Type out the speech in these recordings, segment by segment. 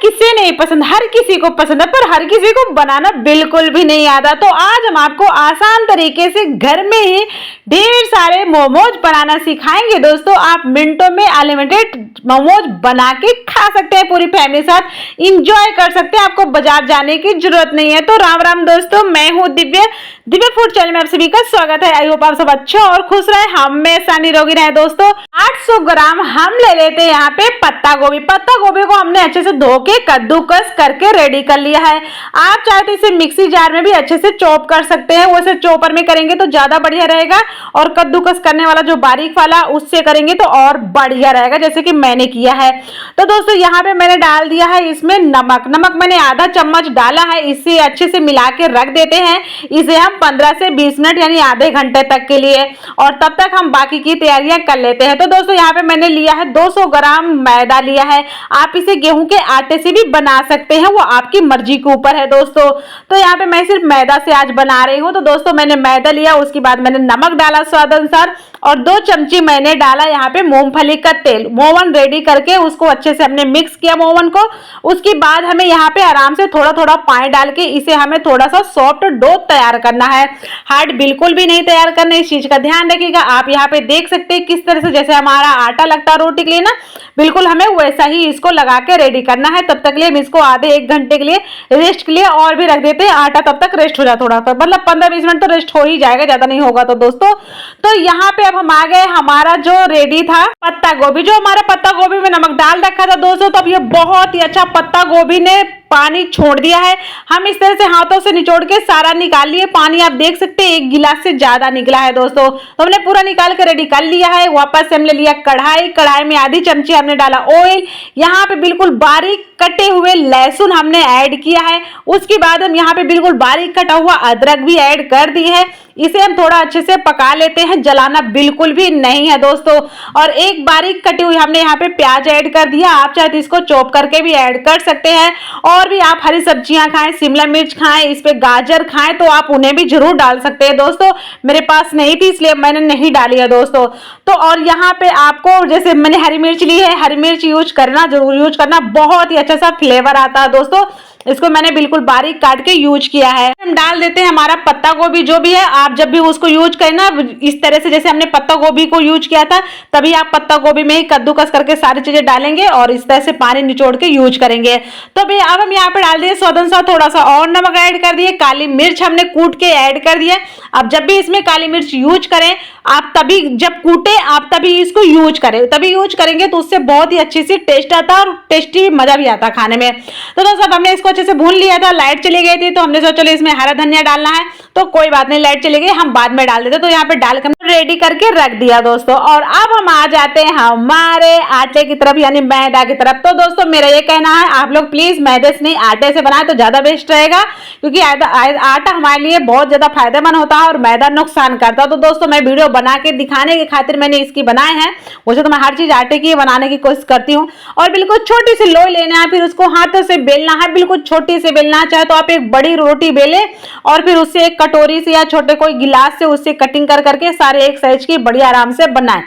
किसे नहीं पसंद, हर किसी को पसंद है, पर हर किसी को बनाना बिल्कुल भी नहीं आता। तो आज हम आपको आसान तरीके से घर में ही ढेर सारे मोमोज बनाना सिखाएंगे दोस्तों। आप मिनटों में अनलिमिटेड मोमोज बना के खा सकते हैं, पूरी फैमिली के साथ इंजॉय कर सकते हैं, आपको बाजार जाने की जरूरत नहीं है। तो राम राम दोस्तों, मैं हूँ दिव्या, दिव्या फूड चैनल में आप सभी का स्वागत है। आई होप आप सब अच्छे और खुश रहे, हमेशा निरोगी रहे। दोस्तों 800 ग्राम हम ले लेते हैं यहाँ पे पत्ता गोभी। पत्ता गोभी को हमने अच्छे से धो के कद्दूकस करके रेडी कर लिया है। आप चाहे तो इसे मिक्सी जार में भी अच्छे से चॉप कर सकते हैं, वैसे चॉपर में करेंगे तो ज्यादा बढ़िया रहेगा, और कद्दूकस करने वाला जो बारीक वाला उससे करेंगे तो और बढ़िया रहेगा, जैसे कि मैंने किया है। तो दोस्तों यहाँ पे मैंने डाल दिया है इसमें नमक मैंने आधा चम्मच डाला है। इसे अच्छे से मिला के रख देते हैं, इसे हम 15 से 20 मिनट यानी आधे घंटे तक के लिए, और तब तक हम बाकी की तैयारियां कर लेते हैं। तो दोस्तों यहाँ पे मैंने लिया है 200 ग्राम मैदा लिया है। आप इसे गेहूं के आटे से भी बना सकते हैं, वो आपकी मर्जी के ऊपर है दोस्तों। तो यहाँ पे मैं सिर्फ मैदा से आज बना रही हूँ। तो दोस्तों मैंने मैदा लिया, उसके बाद मैंने नमक डाला स्वाद अनुसार, और 2 चमची मैंने डाला यहाँ पे मूंगफली का तेल। मोवन रेडी करके उसको अच्छे से हमने मिक्स किया मोवन को। उसके बाद हमें यहाँ पे आराम से थोड़ा थोड़ा पानी डाल के इसे हमें थोड़ा सा सॉफ्ट डो तैयार करना है। हार्ड बिल्कुल भी नहीं तैयार करना, इस चीज का ध्यान रखिएगा। आप यहाँ पे देख सकते हैं किस तरह से जैसे हमारा आटा लगता है रोटी के लिए ना, बिल्कुल हमें वैसा ही इसको लगा के रेडी करना है। तब तक के लिए हम इसको आधे 1 घंटे के लिए रेस्ट के लिए और भी रख देते हैं। आटा तब तक रेस्ट हो जाता, थोड़ा सा मतलब 15-20 मिनट तो रेस्ट हो ही जाएगा, ज्यादा नहीं होगा। तो दोस्तों तो यहाँ पे अब हम आ गए, हमारा जो रेडी था पत्ता गोभी, जो हमारा पत्ता गोभी में नमक डाल रखा था दोस्तों, तो अब ये बहुत ही अच्छा पत्ता गोभी ने पानी छोड़ दिया है। हम इस तरह से हाथों से निचोड़ के सारा निकाल लिए पानी। आप देख सकते हैं 1 गिलास से ज्यादा निकला है दोस्तों। तो हमने पूरा निकाल के रेडी कर लिया है। वापस से हमने लिया कढ़ाई में आधी चमची हमने डाला ऑयल। यहाँ पे बिल्कुल बारीक कटे हुए लहसुन हमने ऐड किया है। उसके बाद हम यहाँ पे बिल्कुल बारीक कटा हुआ अदरक भी ऐड कर दी है। इसे हम थोड़ा अच्छे से पका लेते हैं, जलाना बिल्कुल भी नहीं है दोस्तों। और एक बारीक कटी हुई हमने यहाँ पे प्याज ऐड कर दिया। आप चाहे तो इसको चॉप करके भी ऐड कर सकते हैं, और भी आप हरी सब्जियां खाएं, शिमला मिर्च खाएं, इस पे गाजर खाएं तो आप उन्हें भी जरूर डाल सकते हैं दोस्तों। मेरे पास नहीं थी इसलिए मैंने नहीं डाली है दोस्तों। तो और यहाँ पे आपको जैसे मैंने हरी मिर्च ली है, हरी मिर्च यूज करना, जरूर यूज करना, बहुत ही अच्छा सा फ्लेवर आता है दोस्तों। इसको मैंने बिल्कुल बारीक काट के यूज किया है। हम डाल देते हैं हमारा पत्ता गोभी जो भी है। आप जब भी उसको यूज करें ना इस तरह से, जैसे हमने पत्ता गोभी को यूज किया था, तभी आप पत्ता गोभी में ही कद्दूकस करके सारी चीजें डालेंगे और इस तरह से पानी निचोड़ के यूज करेंगे। तो भी अब हम यहाँ पे डाल दिए स्वाद अनुसार थोड़ा सा और नमक ऐड कर दिए, काली मिर्च हमने कूट के ऐड कर दिया। अब जब भी इसमें काली मिर्च यूज करें आप, तभी जब कूटे आप तभी इसको यूज करें, तभी यूज करेंगे तो उससे बहुत ही अच्छी सी टेस्ट आता है और टेस्टी मजा भी आता है खाने में। तो दोस्तों हमने इसको अच्छे से भून लिया था। लाइट चली गई थी तो हमने सोचा चलो इसमें हरा धनिया डालना है, तो कोई बात नहीं, लाइट चली गई, हम बाद में डाल देते। तो यहाँ पे डाल के रेडी करके रख दिया दोस्तों। और अब हम आ जाते हैं हमारे आटे की तरफ, यानी मैदा की तरफ। तो दोस्तों मेरा ये कहना है आप लोग प्लीज मैदे से नहीं आटे से बनाए तो ज्यादा बेस्ट रहेगा, क्योंकि आटा हमारे लिए बहुत ज्यादा फायदेमंद होता है और मैदा नुकसान करता है। तो दोस्तों मैं वीडियो बना के दिखाने की खातिर मैंने इसकी बनाए हैं। वैसे तो मैं हर चीज आटे की बनाने की कोशिश करती हूँ। और बिल्कुल छोटी सी लोई लेना है, फिर उसको हाथों से बेलना है, बिल्कुल छोटी से बेलना। चाहे तो आप एक बड़ी रोटी बेले और फिर उससे एक कटोरी से या छोटे कोई गिलास से उससे कटिंग कर करके सारे एक साइज की बढ़िया आराम से बनाएं।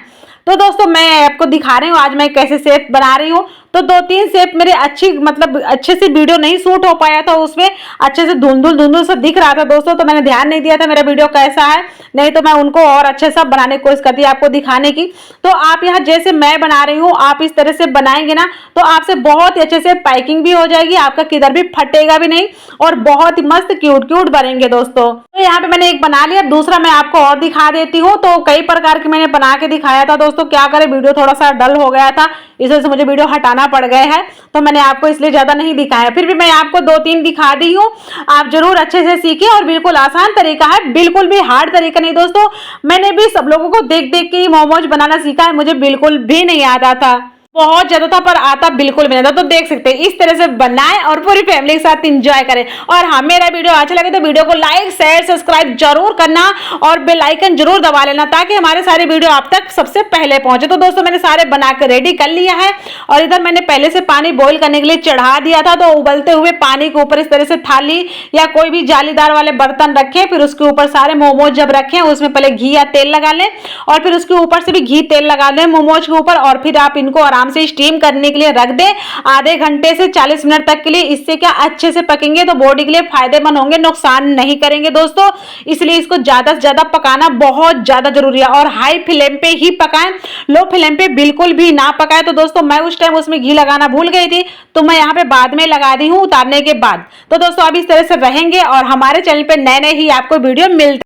तो दोस्तों मैं आपको दिखा रही हूँ आज मैं कैसे शेप बना रही हूँ। तो 2-3 शेप मेरे अच्छे से वीडियो नहीं शूट हो पाया था, उसमें अच्छे से धुंधुल सा दिख रहा था दोस्तों, तो मैंने ध्यान नहीं दिया था मेरा वीडियो कैसा है, नहीं तो मैं उनको और अच्छे से बनाने की कोशिश करती आपको दिखाने की। तो आप यहाँ जैसे मैं बना रही हूँ आप इस तरह से बनाएंगे ना तो आपसे बहुत ही अच्छे से पैकिंग भी हो जाएगी, आपका किधर भी फटेगा भी नहीं, और बहुत ही मस्त क्यूट बनेंगे दोस्तों। तो यहाँ पे मैंने एक बना लिया, दूसरा मैं आपको और दिखा देती हूँ। तो कई प्रकार के मैंने बना के दिखाया था दोस्तों, क्या करें वीडियो थोड़ा सा डल हो गया था, इस वजह से मुझे वीडियो हटाना पड़ गए हैं, तो मैंने आपको इसलिए ज्यादा नहीं दिखाया। फिर भी मैं आपको 2-3 दिखा दी हूँ, आप जरूर अच्छे से सीखें। और बिल्कुल आसान तरीका है, बिल्कुल भी हार्ड तरीका नहीं दोस्तों। मैंने भी सब लोगों को देख देख के मोमोज बनाना सीखा है, मुझे बिल्कुल भी नहीं आता था, बहुत ज्यादा था, पर आता बिल्कुल भी नहीं था। तो देख सकते हैं इस तरह से बनाएं और पूरी फैमिली के साथ एंजॉय करें। और हाँ, मेरा वीडियो अच्छा लगे तो वीडियो को लाइक शेयर सब्सक्राइब जरूर करना और बेल आइकन जरूर दबा लेना, ताकि हमारे सारे वीडियो आप तक सबसे पहले पहुंचे। तो दोस्तों मैंने सारे बना के रेडी कर लिया है, और इधर मैंने पहले से पानी बॉईल करने के लिए चढ़ा दिया था। तो उबलते हुए पानी के ऊपर इस तरह से थाली या कोई भी जालीदार वाले बर्तन रखें, फिर उसके ऊपर सारे मोमोज जब रखें उसमें पहले घी या तेल लगा लें, और फिर उसके ऊपर से भी घी तेल लगा लें मोमोज के ऊपर, और फिर आप इनको आराम आराम से स्टीम करने के लिए रख दें आधे घंटे से 40 मिनट तक के लिए। इससे क्या अच्छे से पकेंगे तो बॉडी के लिए फायदेमंद होंगे, नुकसान नहीं करेंगे दोस्तों। इसलिए इसको ज्यादा से ज्यादा पकाना बहुत ज्यादा जरूरी है और हाई फ्लेम पे ही पकाएं, लो फ्लेम पे बिल्कुल भी ना पकाएं। तो दोस्तों मैं उस टाइम उसमें घी लगाना भूल गई थी तो मैं यहाँ पे बाद में लगा दी हूँ उतारने के बाद। तो दोस्तों अब इस तरह से रहेंगे और हमारे चैनल पे नए नए ही आपको वीडियो मिलते